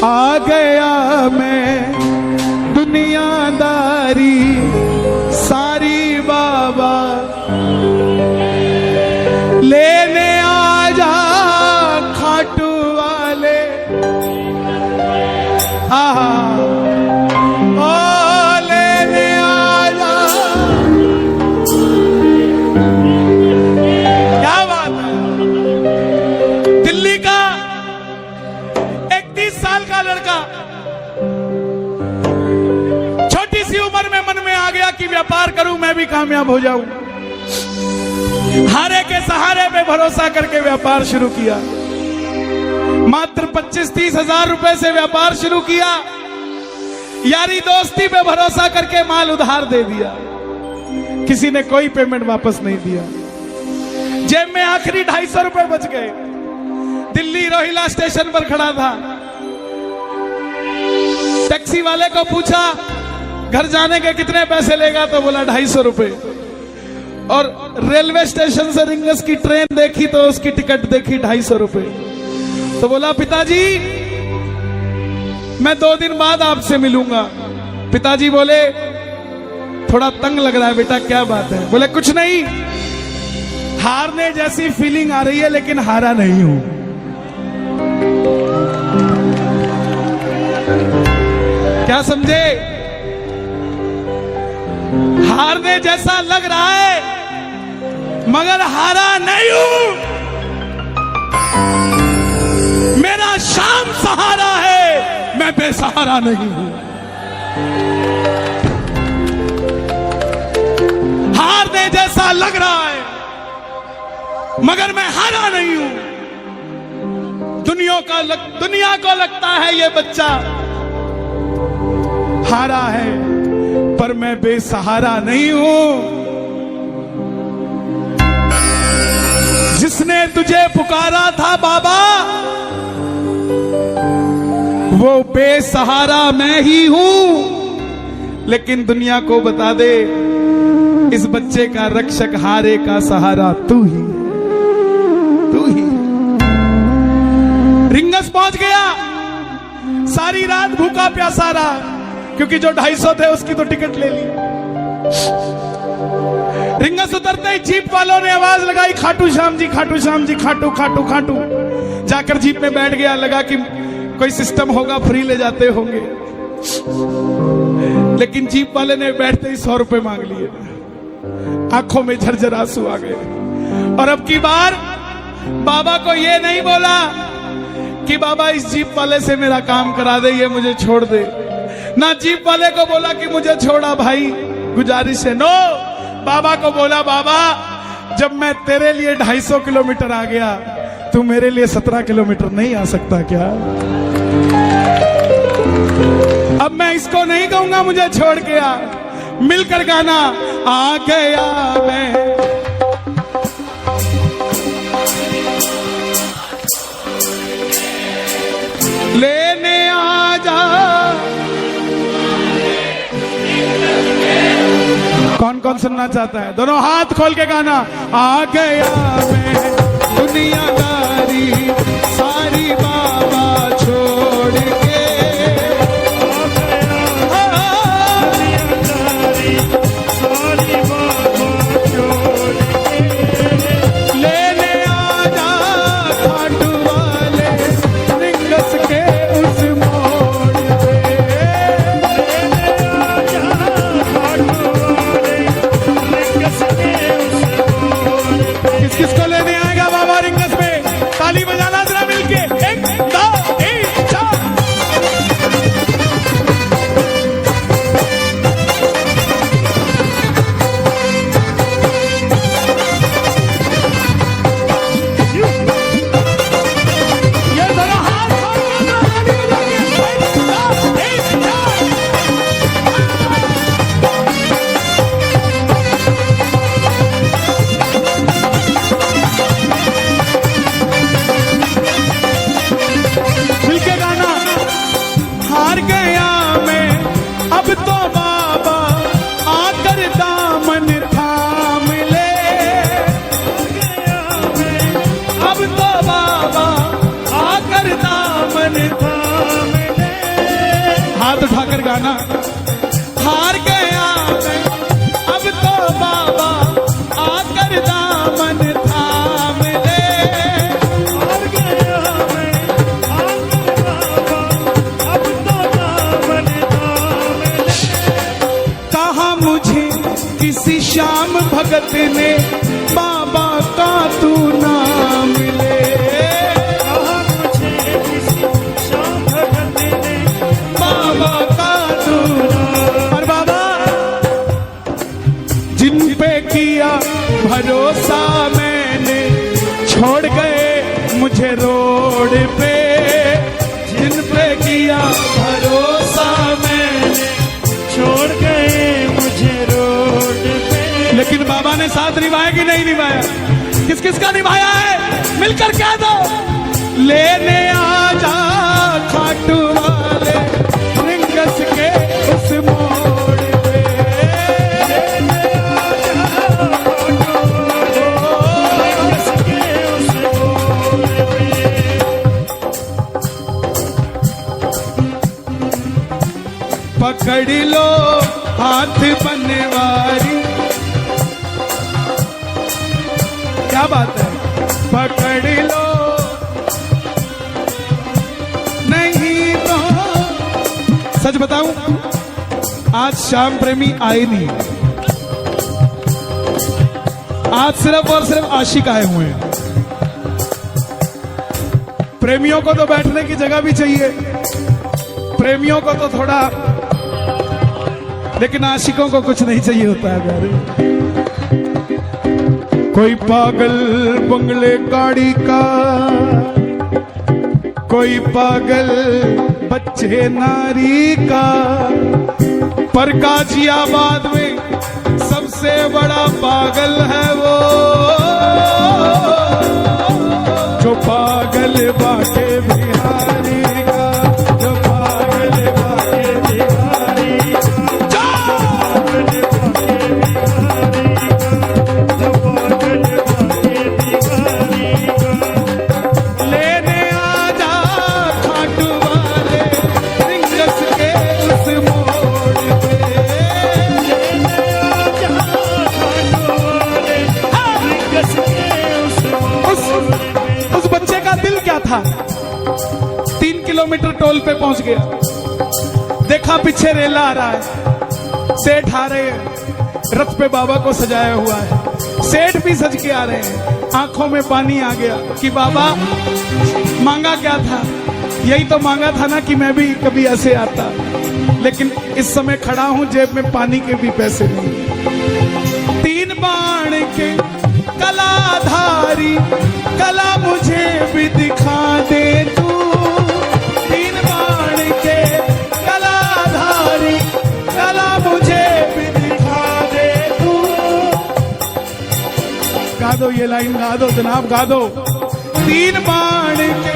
आ गया मैं दुनियादारी सारी बाबा लेने आ जा खाटू वाले। आहा ओ लेने आ जा। क्या बात है। दिल्ली का 31 साल का लड़का छोटी सी उम्र में मन में आ गया कि व्यापार करूं, मैं भी कामयाब हो जाऊं। हारे के सहारे पे भरोसा करके व्यापार शुरू किया। मात्र 25-30 हजार रुपए से व्यापार शुरू किया। यारी दोस्ती पे भरोसा करके माल उधार दे दिया। किसी ने कोई पेमेंट वापस नहीं दिया। जेब में आखिरी 250 रुपए बच गए। दिल्ली रोहिला स्टेशन पर खड़ा था। टैक्सी वाले को पूछा घर जाने के कितने पैसे लेगा, तो बोला 250 रुपए। और रेलवे स्टेशन से रिंगस की ट्रेन देखी तो उसकी टिकट देखी 250 रुपए। तो बोला पिताजी मैं 2 दिन बाद आपसे मिलूंगा। पिताजी बोले थोड़ा तंग लग रहा है बेटा, क्या बात है? बोले कुछ नहीं, हारने जैसी फीलिंग आ रही है लेकिन हारा नहीं हूं। क्या समझे? हारने जैसा लग रहा है मगर हारा नहीं हूं। मेरा शाम सहारा है, मैं बेसहारा नहीं हूं। हारने जैसा लग रहा है मगर मैं हारा नहीं हूं। दुनिया को लगता है ये बच्चा हारा है, पर मैं बेसहारा नहीं हूं। जिसने तुझे पुकारा था बाबा वो बेसहारा मैं ही हूं। लेकिन दुनिया को बता दे इस बच्चे का रक्षक हारे का सहारा तू ही, तू ही। रिंगस पहुंच गया। सारी रात भूखा प्यासा रहा क्योंकि जो 250 थे उसकी तो टिकट ले ली। रिंगस उतरते ही जीप वालों ने आवाज लगाई खाटू श्याम जी, खाटू श्याम जी, खाटू खाटू खाटू। जाकर जीप में बैठ गया। लगा कि कोई सिस्टम होगा, फ्री ले जाते होंगे। लेकिन जीप वाले ने बैठते ही 100 रुपए मांग लिए। आंखों में झरझर आंसू आ गए। और अब की बार बाबा को ये नहीं बोला कि बाबा इस जीप वाले से मेरा काम करा दे, ये मुझे छोड़ दे। ना जीप वाले को बोला कि मुझे छोड़ा भाई, गुजारिश है। नो, बाबा को बोला बाबा जब मैं तेरे लिए 250 किलोमीटर आ गया, तू मेरे लिए 17 किलोमीटर नहीं आ सकता क्या? अब मैं इसको नहीं कहूंगा मुझे छोड़ के आ। मिलकर गाना आ गया मैं। लेने आ जा। कौन कौन सुनना चाहता है? दोनों हाथ खोल के गाना। आ गया मैं दुनियादारी सारी बाबा छोड़ के। दुनियादारी सारी बाबा छोड़ के। लेने आ जा खाटू वाले रिंगस के उस मोड़ पे। लेने आ जा खाटू वाले रिंगस के उस मोड़ पे। किस किस को लेने आएगा बाबा रिंगस में? ताली बजाना जरा मिलके। गाना, हार गया मैं अब तो बाबा आकर दामन थाम ले। हार गया मैं आकर बाबा अब तो दामन थाम ले। कहा मुझे किसी श्याम भगत ने बाबा का तू नाम ले। कहा मुझे किसी श्याम भगत ने बाबा का तू नाम। और बाबा जिन पे किया भरोसा मैंने, छोड़ गए मुझे रोड पे। जिन पे किया भरोसा मैंने, छोड़ गए मुझे रोड पे। लेकिन बाबा ने साथ निभाया कि नहीं निभाया? किस किस का निभाया है? मिलकर कह दो। लेने आजा खाटू वाले रिंगस के उस मोड़ पे। लेने आजा खाटू वाले रिंगस के उस मोड़ पे। पकड़ लो हाथ बनवारी, क्या बात है? पकड़ लो नहीं तो। सच बताऊं, आज श्याम प्रेमी आए नहीं, आज सिर्फ और सिर्फ आशिक आए हुए हैं। प्रेमियों को तो बैठने की जगह भी चाहिए, प्रेमियों को तो थोड़ा, लेकिन आशिकों को कुछ नहीं चाहिए होता है प्यारे। कोई पागल बंगले गाड़ी का, कोई पागल बच्चे नारी का, पर गाजियाबाद में सबसे बड़ा पागल है वो जो पागल बाके बिहारी का, जो पागल बाके बिहारी का, लेने आजा खाटू वाले रिंगस के उस मोड़ पे। लेने आजा खाटू वाले रिंगस के उस मोड़ पे। उस बच्चे का दिल क्या था? 3 किलोमीटर टोल पे पहुंच गया, देखा पीछे रेला आ रहा है, सेठ आ रहे हैं, रथ पे बाबा को सजाया हुआ है, सेठ भी सज के आ रहे हैं। आंखों में पानी आ गया कि बाबा मांगा क्या था? यही तो मांगा था ना कि मैं भी कभी ऐसे आता, लेकिन इस समय खड़ा हूं, जेब में पानी के भी पैसे नहीं। 3 बाण के कलाधारी, कला मुझे भी दिखा दे तू। 3 बाण के कलाधारी, कला मुझे भी दिखा दे तू। गा दो ये लाइन, गा दो जनाब, गा दो। 3 बाण के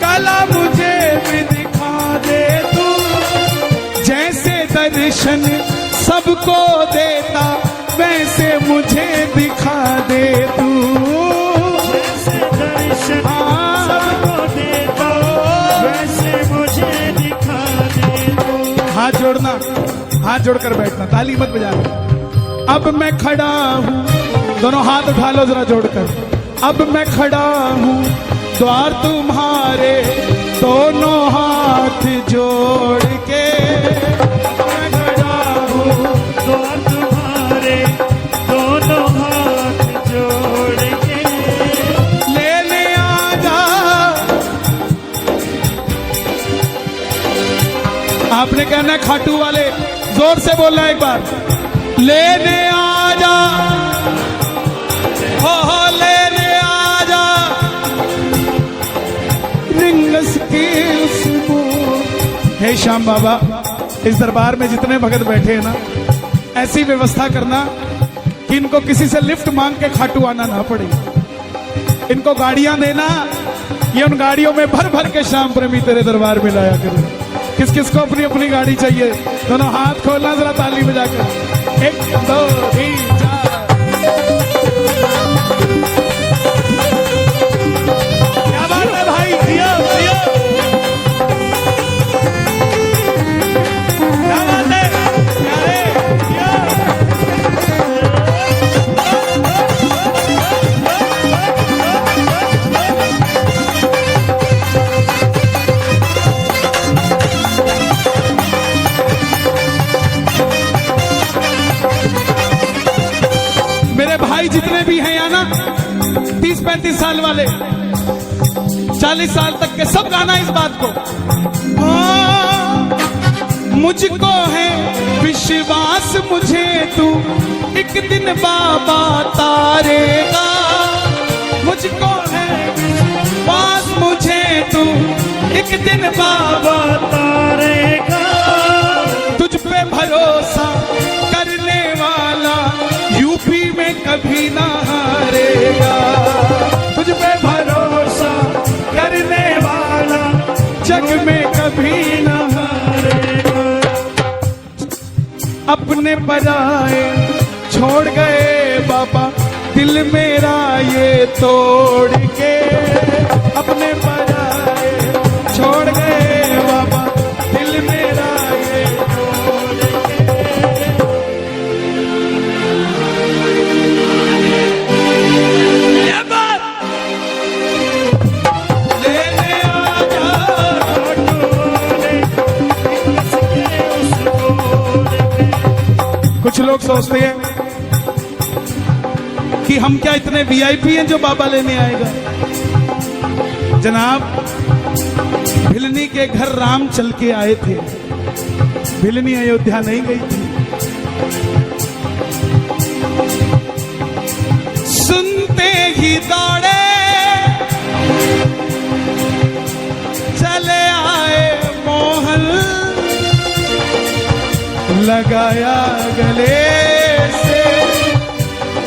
कला मुझे भी दिखा दे तू। जैसे दर्शन सबको देता, वैसे मुझे दिखा दे तू। जैसे दर्शन सबको देता, वैसे मुझे दिखा दे तू। हाथ जोड़ना, हाथ जोड़कर बैठना, ताली मत बजाना। अब मैं खड़ा हूँ, दोनों हाथ उठा लो जरा जोड़कर। अब मैं खड़ा हूँ द्वार तुम्हारे, दोनों हाथ जोड़ के। मैं खड़ा हूँ द्वार तुम्हारे, दोनों हाथ जोड़ के। लेने आजा। आपने कहना है खाटू वाले, जोर से बोलना है एक बार। लेने आजा, हो लेने आजा रिंगस के उस मोड़। हे श्याम बाबा, इस दरबार में जितने भगत बैठे हैं ना, ऐसी व्यवस्था करना कि इनको किसी से लिफ्ट मांग के खाटू आना ना पड़े। इनको गाड़ियां देना, ये उन गाड़ियों में भर भर के श्याम प्रेमी तेरे दरबार में लाया करें। किस किस को अपनी अपनी गाड़ी चाहिए? दोनों हाथ खोलना जरा ताली बजाकर। 1 2 3 4। क्या बात है भाई, दिया दिया। जितने भी हैं यहाँ ना 30-35 साल वाले, 40 साल तक के, सब गाना इस बात को। मुझको है विश्वास मुझे तू एक दिन बाबा तारेगा, मुझको है विश्वास मुझे तू एक दिन बाबा तारेगा, तुझ पे भरोसा करने वाला यूपी में कभी ना हारेगा, तुझ पे भरोसा करने वाला जग में कभी ना हारेगा। अपने पराए छोड़ गए बाबा दिल मेरा ये तोड़ के, अपने पराए छोड़ गए बाबा दिल मेरा ये तोड़ के। ये बात लेने आजा कुछ लोग सोचते हैं कि हम क्या इतने वीआईपी हैं जो बाबा लेने आएगा। जनाब, भिलनी के घर राम चल के आए थे, भिलनी अयोध्या नहीं गई थी। सुनते ही दौड़े चले आए मोहन, लगाया गले से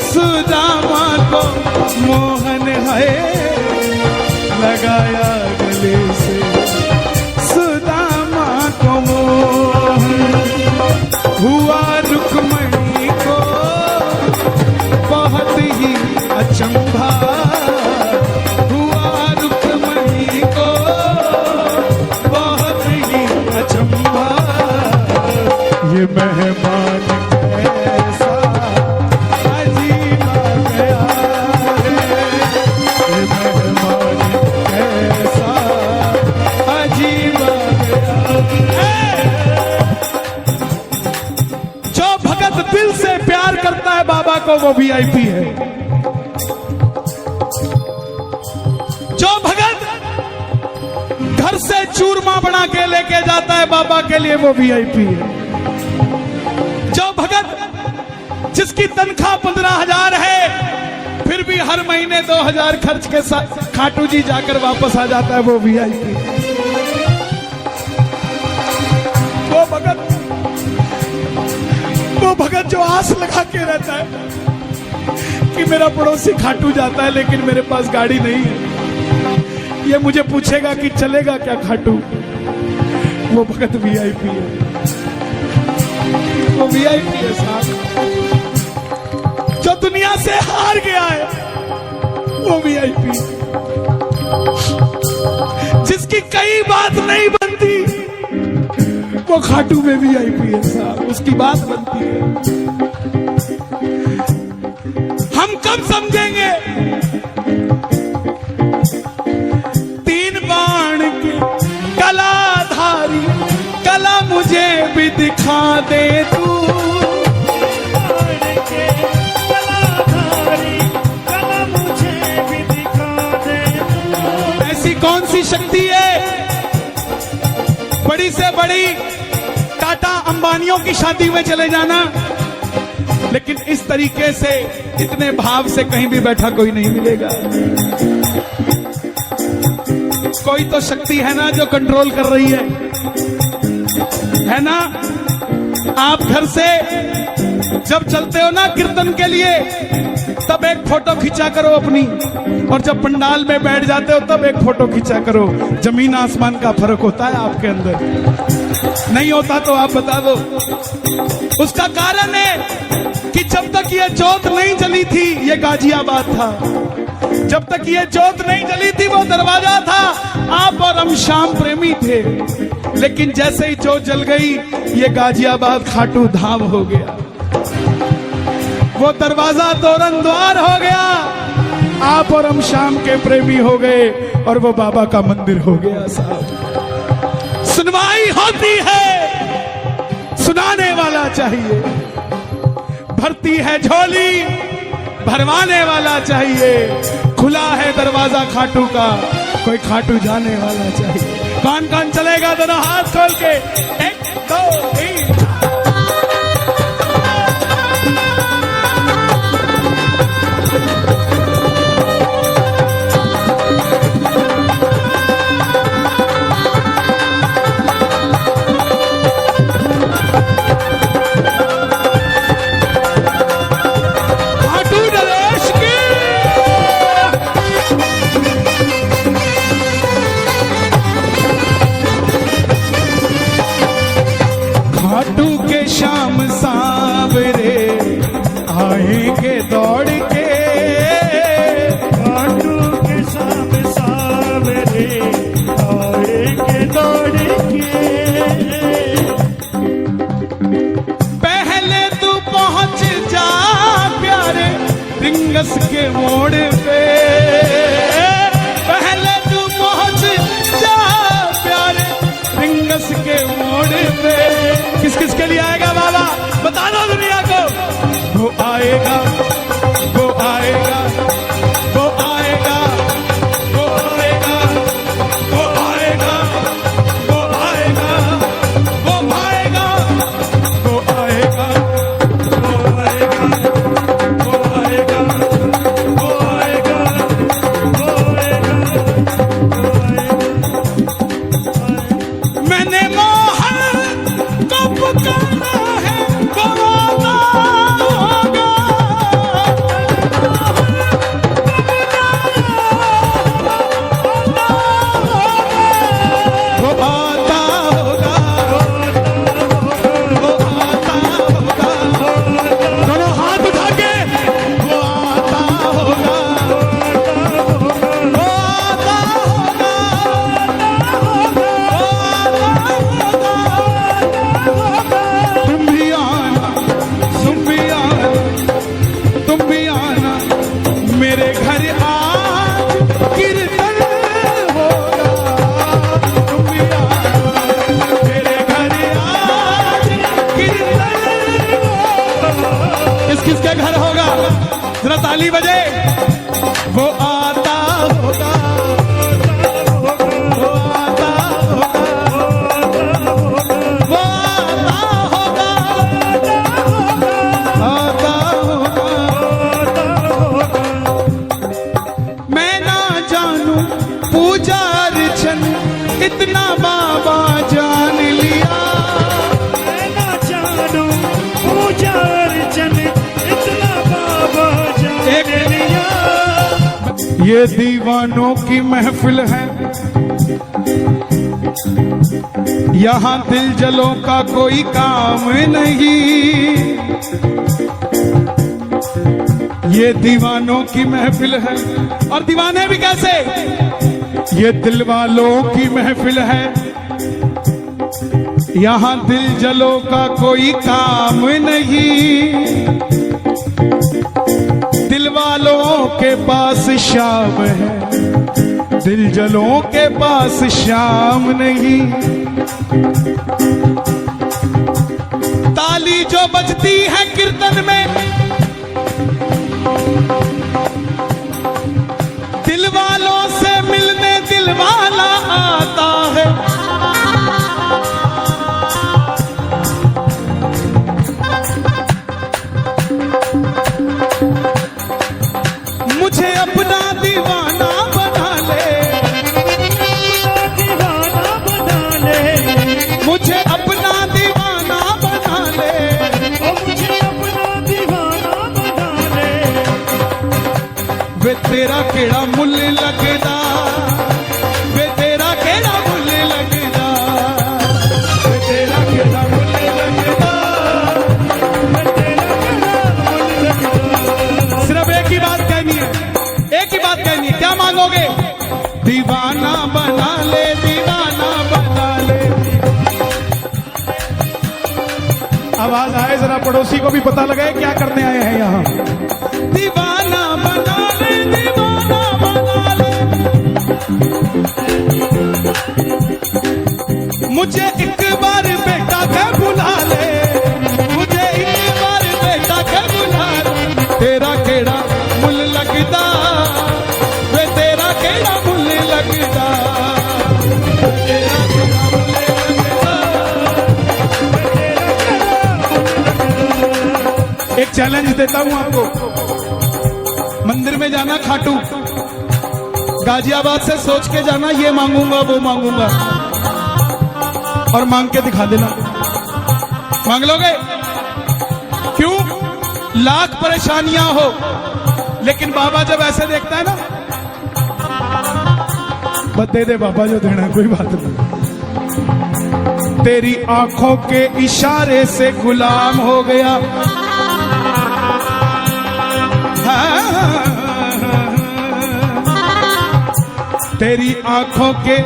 सुदामा को मोहन है, लगाया गले से सुदामा को मोहन। हुआ रुक्मणी को बहुत ही अचंभा, हुआ रुक्मणी को बहुत ही अचंभा। ये मेहमान कैसा अजीब आ गया है, ये मेहमान कैसा अजीब आ गया है। जो भगत दिल से प्यार करता है बाबा को वो वीआईपी है, जो भगत घर से चूरमा बना के लेके जाता है बाबा के लिए वो वीआईपी है, जो भगत जिसकी तनख्वाह 15,000 है फिर भी हर महीने 2,000 खर्च के साथ खाटू जी जाकर वापस आ जाता है वो वीआईपी। वो भगत जो आस लगा के रहता है कि मेरा पड़ोसी खाटू जाता है लेकिन मेरे पास गाड़ी नहीं है, ये मुझे पूछेगा कि चलेगा क्या खाटू, वो भगत वीआईपी है, वो वीआईपी है साहब। जो दुनिया से हार गया है वो वीआईपी, जिसकी कई बात नहीं बनती वो खाटू में वीआईपी है साहब, उसकी बात बनती है। हम कब समझेंगे 3 बाण की कलाधारी कला मुझे भी दिखा दे तू, ऐसी कौन सी शक्ति है बड़ी से बड़ी टाटा अंबानियों की शादी में चले जाना, लेकिन इस तरीके से इतने भाव से कहीं भी बैठा कोई नहीं मिलेगा। कोई तो शक्ति है ना जो कंट्रोल कर रही है ना। आप घर से जब चलते हो ना कीर्तन के लिए तब एक फोटो खींचा करो अपनी, और जब पंडाल में बैठ जाते हो तब एक फोटो खींचा करो। जमीन आसमान का फर्क होता है आपके अंदर, नहीं होता तो आप बता दो। उसका कारण है कि जब तक ये जोत नहीं जली थी ये गाजियाबाद था, जब तक ये जोत नहीं जली थी वो दरवाजा था, आप और हम श्याम प्रेमी थे, लेकिन जैसे ही जोत जल गई ये गाजियाबाद खाटू धाम हो गया, वो दरवाजा तोरण द्वार हो गया, आप और हम श्याम के प्रेमी हो गए और वो बाबा का मंदिर हो गया साहब। सुनवाई होती है, सुनाने वाला चाहिए। भरती है झोली भरवाने वाला चाहिए। खुला है दरवाजा खाटू का, कोई खाटू जाने वाला चाहिए। कौन कौन चलेगा? दोनों हाथ खोल के 1 2 3। खाटू के शाम सांवरे आएंगे दौड़ के, खाटू के शाम सावरे आएंगे दौड़ के। पहले तू पहुंच जा प्यारे रिंगस के मोड़ पे, पहले तू पहुंच जा प्यारे रिंगस के मोड़ पे। किस किस के लिए आएगा बाबा? बता दो दुनिया को। वो आएगा, वो आएगा, वो आएगा, वो आएगा, वो आएगा, वो आएगा, वो आएगा, वो आएगा, वो आएगा, वो आएगा, वो आएगा, वो आएगा। मैंने मोहन को पुकारा है, वो आता होगा। वो आता होगा, वो आता होगा। दोनों हाथ उठा के वो आता होगा, वो आता होगा, वो आता होगा। तुम भी आना, तुम भी आना, तुम भी आना मेरे घर आज कीर्तन होगा। तुम भी आना मेरे घर आज कीर्तन होगा। किस किस के घर होगा? जरा ताली बजे। वो आता होगा, वो आता होगा, वो आता होगा, आता होगा। मैं ना जानू पूजा अर्चन, इतना बाबा जान लिया। मैं ना जानू पूजा अर्चन, इतना बाबा जान लिया। ये दीवानों की महफिल है, यहाँ दिल जलों का कोई काम नहीं। ये दीवानों की महफिल है, और दीवाने भी कैसे? ये दिल वालों की महफिल है, यहाँ दिल जलों का कोई काम नहीं। दिल वालों के पास शाम है, दिल जलों के पास शाम नहीं। ताली जो बजती है कीर्तन में, दिल वालों से मिलने दिल वाला आता है। मुझे अपना दीवाना बना ले, दीवाना बना ले, मुझे अपना दीवाना बना ले। ओ मुझे अपना दीवाना बना ले। वे तेरा केड़ा मुल लगदा, वे तेरा केड़ा मुल लगदा, वे तेरा केड़ा मुल लगदा, मैं तेरा केड़ा मुल लगदा। सिर्फ एक ही बात कहनी है, एक ही बात कहनी है। क्या मांगोगे? दीवाना बना ले, दीवाना बना ले। आवाज आए जरा, पड़ोसी को भी पता लगे क्या करने आए हैं यहाँ। दीवाना बना ले, दीवाना बना ले। मुझे एक बार बेटा के बुला ले, मुझे एक बार बेटा के बुला ले। तेरा केड़ा तेरा गुलाम ले। एक चैलेंज देता हूं आपको, मंदिर में जाना खाटू, गाजियाबाद से सोच के जाना ये मांगूंगा वो मांगूंगा, और मांग के दिखा देना। मांग लोगे? क्यों? लाख परेशानियां हो, लेकिन बाबा जब ऐसे देखता है ना, बस दे दे बाबा जो देना है, कोई बात नहीं। तेरी आंखों के इशारे से गुलाम हो गया, तेरी आंखों के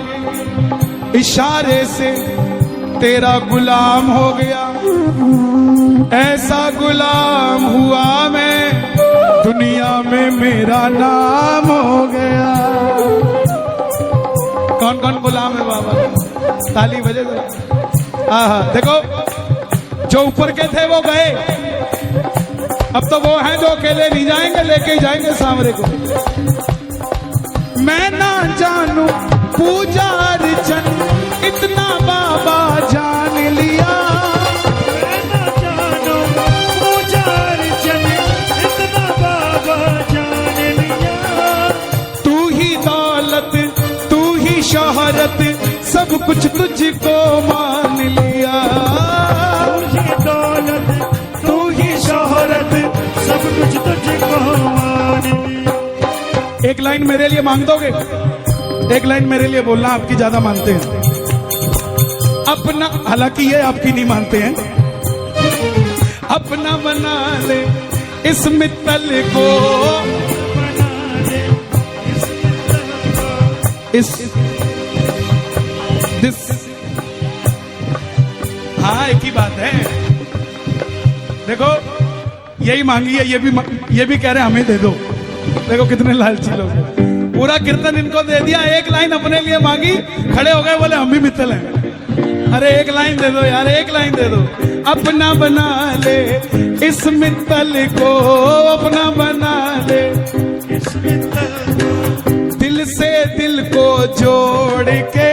इशारे से तेरा गुलाम हो गया, ऐसा गुलाम हुआ मैं दुनिया में मेरा नाम हो गया। कौन कौन गुलाम है बाबा? ताली बजे जरा। आहा, देखो जो ऊपर के थे वो गए, अब तो वो हैं जो अकेले नहीं जाएंगे, लेके ही जाएंगे सांवरे को। मैं ना जानू पूजा अर्चन इतना बाबा जान लिया, मैं ना जानू पूजा अर्चन इतना बाबा जान लिया। तू ही दौलत तू ही शोहरत सब कुछ तुझको मान लिया, तू ही दौलत तू ही शोहरत सब कुछ तुझको मान लिया। एक लाइन मेरे लिए मांग दोगे? एक लाइन मेरे लिए बोलना, आपकी ज्यादा मानते हैं अपना, हालांकि ये आपकी नहीं मानते हैं। अपना बना ले इस मित्तल को, इस दिस, हाँ एक ही बात है। देखो यही मांगी है, ये भी कह रहे हैं हमें दे दो। देखो कितने लालची लोग हैं। पूरा कीर्तन इनको दे दिया, एक लाइन अपने लिए मांगी, खड़े हो गए, बोले हम भी मित्तल हैं। अरे एक लाइन दे दो यार, एक लाइन दे दो। अपना बना ले इस मित्तल को, अपना बना ले इस मित्तल दिल से दिल को जोड़ के,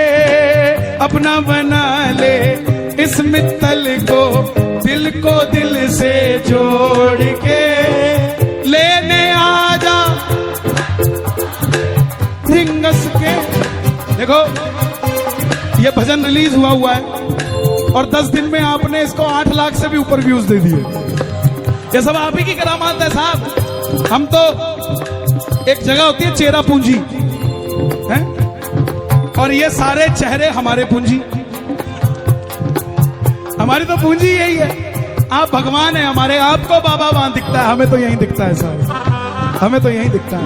अपना बना ले इस मित्तल को, दिल को दिल से जोड़ के लेने आजा रिंगस के। देखो ये भजन रिलीज हुआ है और 10 दिन में आपने इसको 8 लाख से भी ऊपर व्यूज दे दिए। ये सब आप ही की करामात है साहब। हम तो एक जगह होती है चेहरा पूंजी है, और ये सारे चेहरे हमारे पूंजी, हमारी तो पूंजी यही है। आप भगवान है हमारे, आपको बाबा वहां दिखता है, हमें तो यही दिखता है साहब, हमें तो यही दिखता है।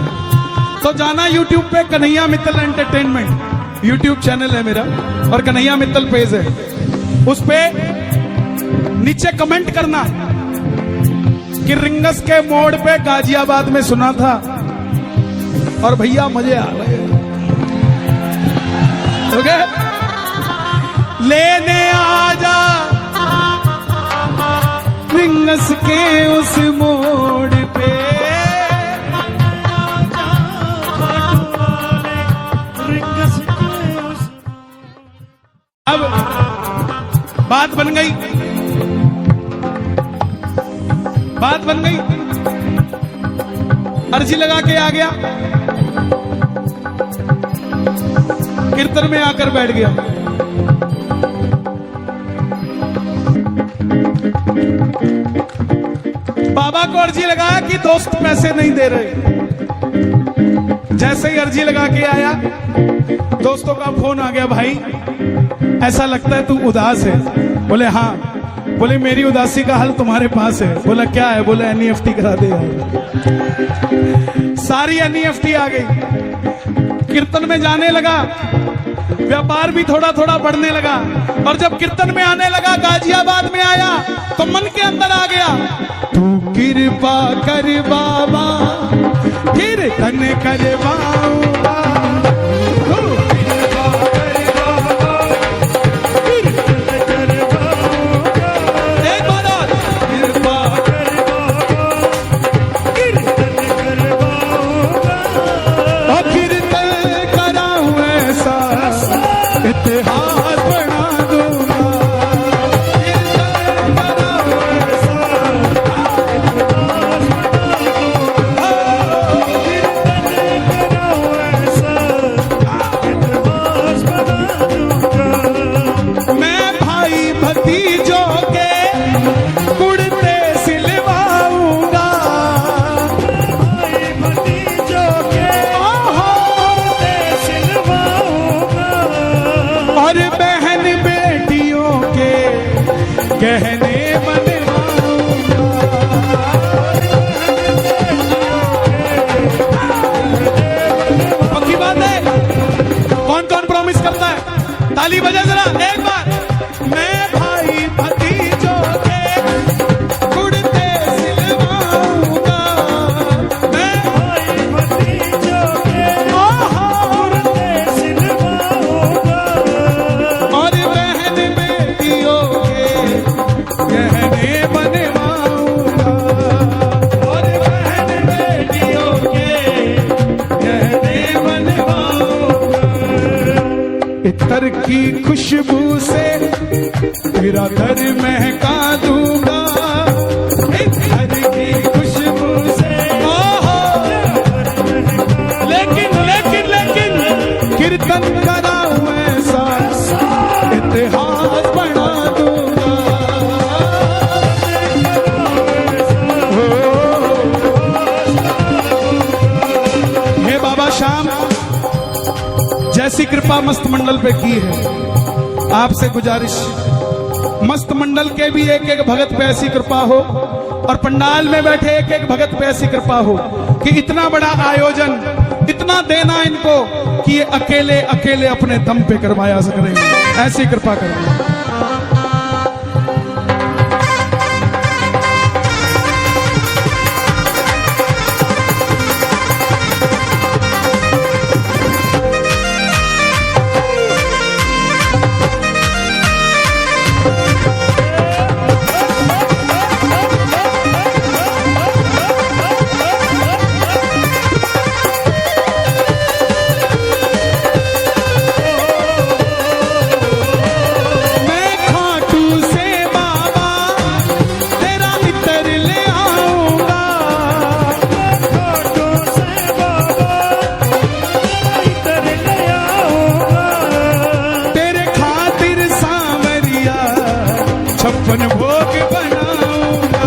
तो जाना YouTube पे Kanhaiya Mittal entertainment YouTube channel है मेरा, और कन्हैया मित्तल पेज है, उस पे नीचे कमेंट करना कि रिंगस के मोड़ पे गाजियाबाद में सुना था और भैया मजे आ रहे। ओके, लेने आजा रिंगस के उस मोड़ पे, अब बात बन गई, बात बन गई। अर्जी लगा के आ गया, कीर्तन में आकर बैठ गया। बाबा को अर्जी लगाया कि दोस्त पैसे नहीं दे रहे। जैसे ही अर्जी लगा के आया, दोस्तों का फोन आ गया, भाई ऐसा लगता है तू उदास है। बोले हाँ। बोले मेरी उदासी का हल तुम्हारे पास है। बोला क्या है? बोले NEFT करा दे यार। सारी NEFT आ गई। कीर्तन में जाने लगा, व्यापार भी थोड़ा थोड़ा बढ़ने लगा, और जब कीर्तन में आने लगा, गाजियाबाद में आया तो मन के अंदर आ गया, तू कृपा कर बाबा कीर्तन करवाऊंगा, इतिहास बना दूंगा। कीर्तन करो ऐसा, मैं भाई भतीजों के कुर्ते सिलवाऊंगा। और बहन बेटियों के गहने बनवाऊंगा। पक्की बात है। कौन कौन प्रॉमिस करता है? ताली बजा जरा एक बार। मैं भाई भतीजों के कुर्ते सिलवाऊंगा। मैं भाई भतीजों के कुर्ते सिलवाऊंगा। और बहन बेटियों के गहने बनवाऊंगा। और बहन बेटियों के गहने बनवाऊंगा। इतर की खुशबू से तेरा घर महका दूंगा। इतर की खुशबू से लेकिन लेकिन लेकिन कीर्तन कराऊं ऐसा, इतिहास बना दूंगा। हे बाबा श्याम, जैसी कृपा मस्त मंडल पे की है, आपसे गुजारिश मस्त मंडल के भी एक एक भगत पे ऐसी कृपा हो और पंडाल में बैठे एक एक भगत पे ऐसी कृपा हो कि इतना बड़ा आयोजन, इतना देना इनको कि ये अकेले अकेले अपने दम पे करवाया सकेंगे। ऐसी कृपा करें। छप्पन भोग बनाऊंगा।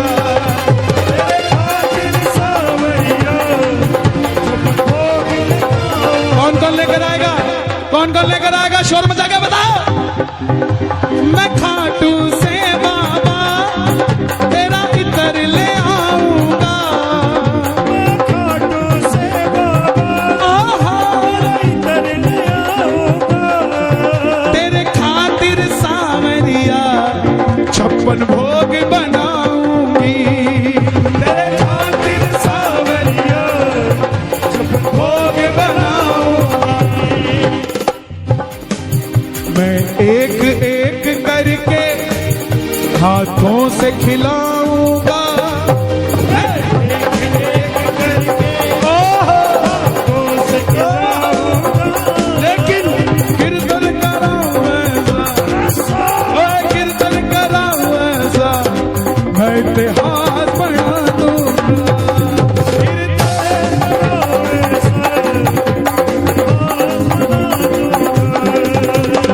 कौन कौन लेकर आएगा? कौन कौन लेकर आएगा? शोर मचा के बताओ। मैं खाटू से बाबा तेरा इतर ले आऊंगा। खाटू से बाबा इतर ले आऊंगा। तेरे खातिर सावरिया छप्पन भोग बनाऊंगी। तेरे खातिर सावरिया छप्पन भोग बनाऊंगी। मैं एक एक करके हाथों से खिलाऊंगा। लेकिन कीर्तन कराऊं ऐसा, कीर्तन कराऊं ऐसा, मैं इतिहास बना दूंगा।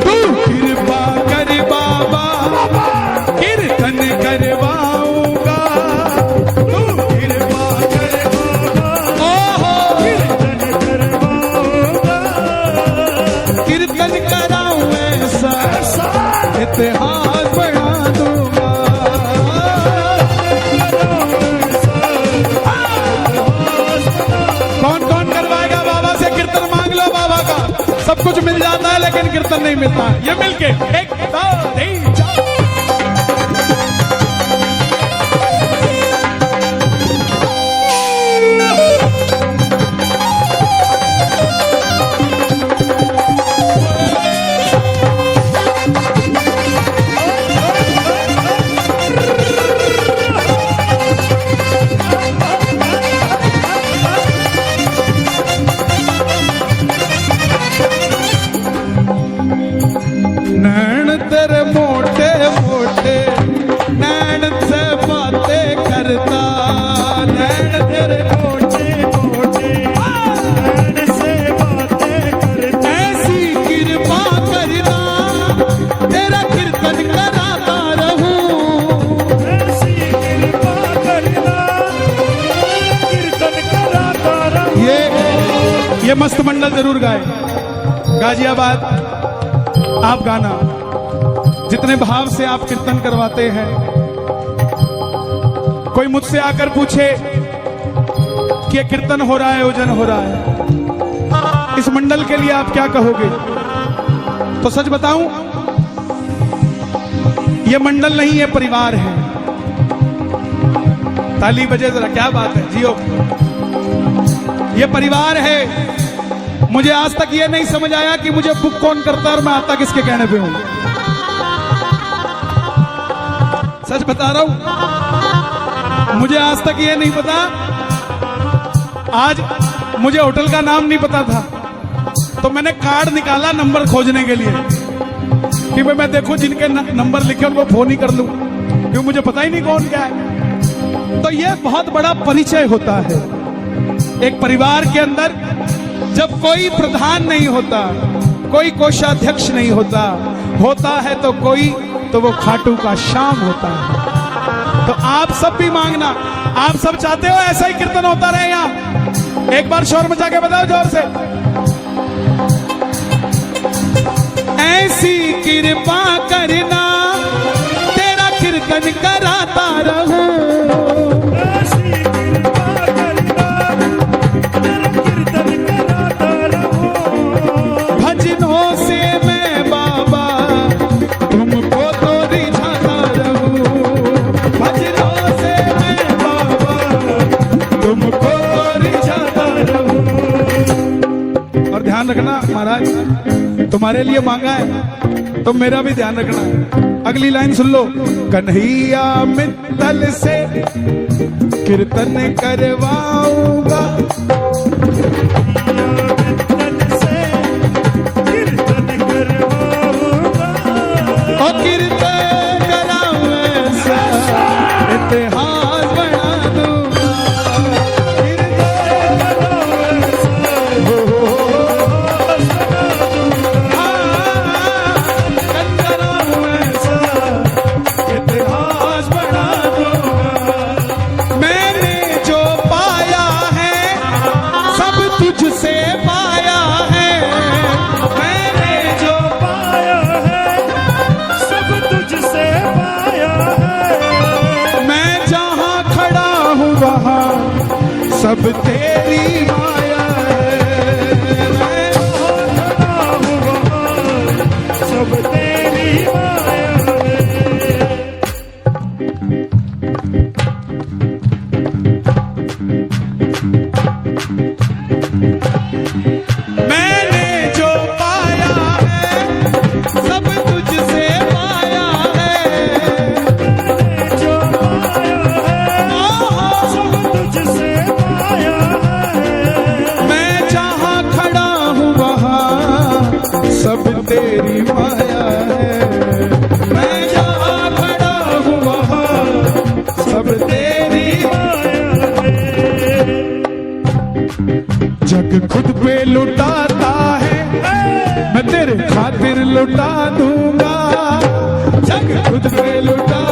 तू कृपा कर बाबा, कीर्तन करवाऊंगा। तू कृपा कर बाबा, कीर्तन कराऊं ऐसा, इतिहास बना दूंगा। कौन कौन करवाएगा बाबा से कीर्तन? मांग लो बाबा का, सब कुछ मिल जाता है लेकिन कीर्तन नहीं मिलता। ये मिलके 1 2 3 4। नैन तेरे मोटे मोटे नैन से बातें करता, नैन तेरे मोटे मोटे नैन से बातें करता। ऐसी कृपा करना तेरा कीर्तन कराता रहूं, ऐसी कृपा करना कीर्तन कराता रहूं। ये मस्त मंडल जरूर गाए। गाजियाबाद आप गाना, जितने भाव से आप कीर्तन करवाते हैं। कोई मुझसे आकर पूछे कि ये कीर्तन हो रहा है, ओजन हो रहा है, इस मंडल के लिए आप क्या कहोगे? तो सच बताऊं, ये मंडल नहीं, ये परिवार है। ताली बजे जरा, क्या बात है जियो। ये परिवार है। मुझे आज तक ये नहीं समझ आया कि मुझे बुक कौन करता है और मैं आता किसके कहने पे हूं। सच बता रहा हूं, मुझे आज तक ये नहीं पता। आज मुझे होटल का नाम नहीं पता था, तो मैंने कार्ड निकाला नंबर खोजने के लिए कि मैं देखूं जिनके नंबर लिखे उनको फोन ही कर लूं, क्योंकि मुझे पता ही नहीं कौन क्या है। तो ये बहुत बड़ा परिचय होता है एक परिवार के अंदर। जब कोई प्रधान नहीं होता, कोई कोषाध्यक्ष नहीं होता, होता है तो कोई, तो वो खाटू का शाम होता है। तो आप सब भी मांगना, आप सब चाहते हो ऐसा ही कीर्तन होता रहे यहाँ? एक बार शोर मचा के बताओ जोर से। ऐसी कृपा करना तेरा कीर्तन कराता रहूं, ऐसी कृपा करना तेरा कीर्तन कराता रहूं। भजनों से मैं बाबा तुमको तो रिझाता रहूं, भजनों से मैं बाबा तुमको तो रिझाता रहूं। और ध्यान रखना महाराज, तुम्हारे लिए मांगा है तो मेरा भी ध्यान रखना है। अगली लाइन सुन लो। कन्हैया मित्तल से कीर्तन करवाऊंगा, कीर्तन करवाऊंगा। और कीर्तन कराऊं ऐसा इतिहास बना दूंगा, कीर्तन कराऊं ऐसा इतिहास बना दूंगा। मैंने जो पाया है सब तुझसे पाया है, मैंने जो पाया है सब तुझसे पाया है। मैं जहां खड़ा हूं वहां सब तेरी माया है, मैं खड़ा हूँ वहाँ सब तेरी माया है। मैंने जो पाया है सब तुझसे पाया है, जो पाया है सब तुझसे पाया है। मैं जहां खड़ा हूं वहां सब तेरी माया है, मैं जहां खड़ा हूं वहां सब तेरी माया है। जग खुद पे लुटाता है, मैं तेरे खातिर लुटा दूंगा, जग खुद पे लुटा